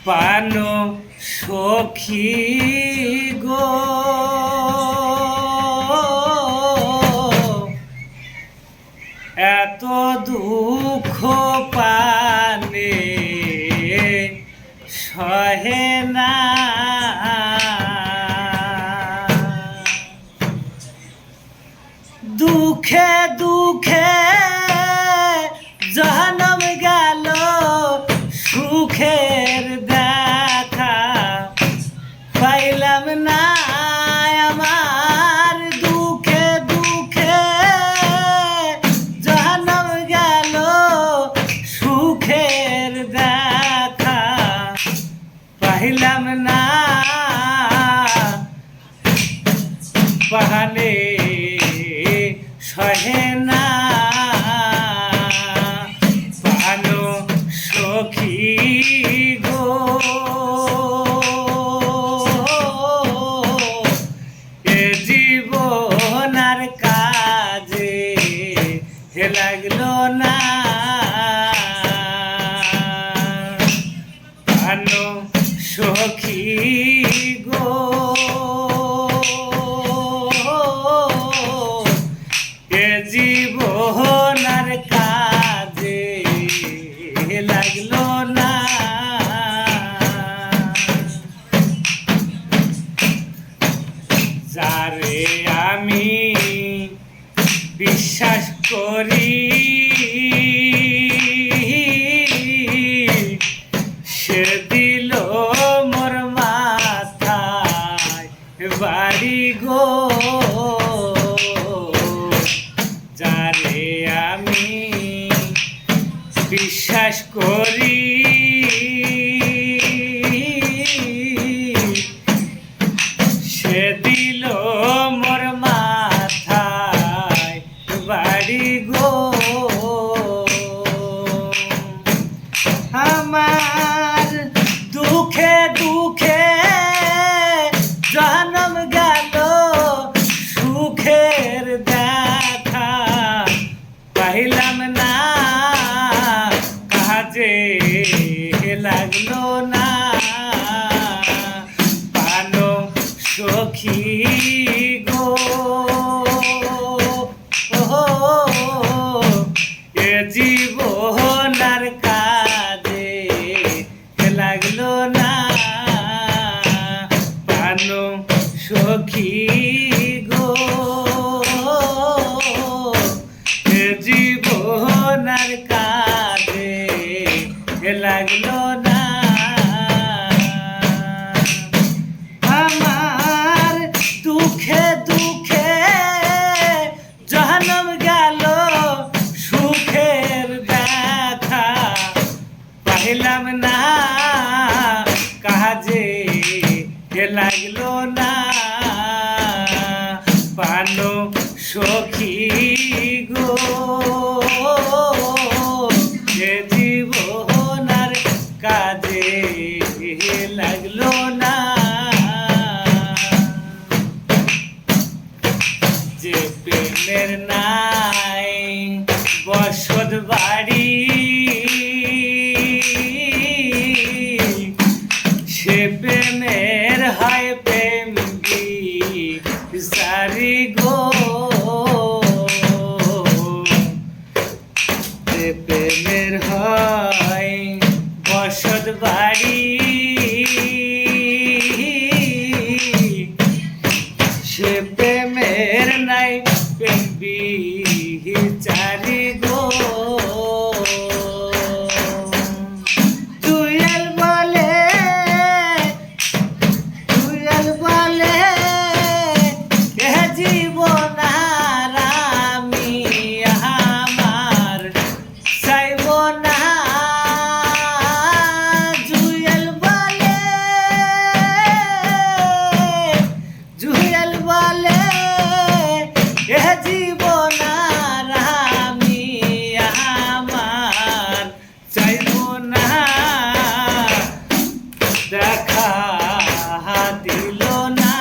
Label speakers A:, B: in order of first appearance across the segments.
A: পানো সখী গো এত দুঃখ পানে সহে না দুঃখে দুঃখে জনম গেল সুখের দেখা পাইলাম না আমার দুঃখে দুঃখে জনম গেল সুখের দেখা পাইলাম না পাহানে সহে না পানো সখী গো এ জীবনার কাজে লাগলো না পানো সখী গো জীবনার কাজে লাগলো না যারে আমি বিশ্বাস করি সে দিল মোর মাথায় বাড়ি গো যারে আমি বিশ্বাস করি সে দিল মোর মাথায় বাড়ি গো আমার দুঃখে দুঃখে জনম গেল সুখের দেখা পাইলাম না কাজে লাগলো না পানো সখী গো এ জীবনার কাজে লাগলো না পানো সখী গো জীবনার কাজে লাগলো না আমার দুঃখে দুঃখে জনম গেল সুখের দেখা পাইলাম না কাজে লাগলো না পানো সখী গো যে জীবনার কাজে লাগলো না যে প্রেমের নাই বসত বাড়ি সে প্রেমের হয় প্রেম সারি গো প্রেমের হয় বসত বাড়ি সে প্রেমের নাই প্রেম বিচারি গো দুয়েল বলে এ জীবনার আমি আমার চাইব না জুয়েল বলে এ জীবনার আমি আমার চাইব না দেখা দিল না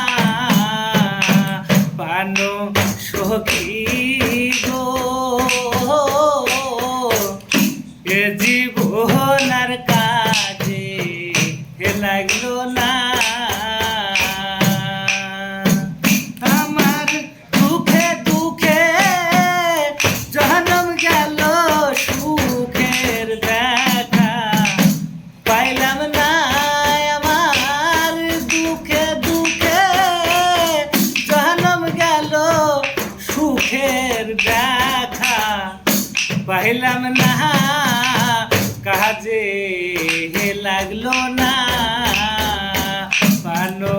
A: পানো সখী গো এ জীবনার কাজে পাইলাম না কাজে লাগলো না পানো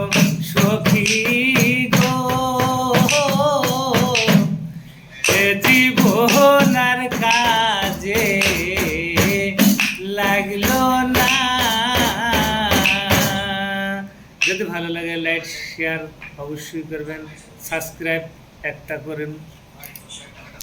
A: সখী গো এ জীবনার কাজে লাগলো না। যদি ভালো লাগে লাইক শেয়ার অবশ্যই করবেন, সাবস্ক্রাইব একটা করেন।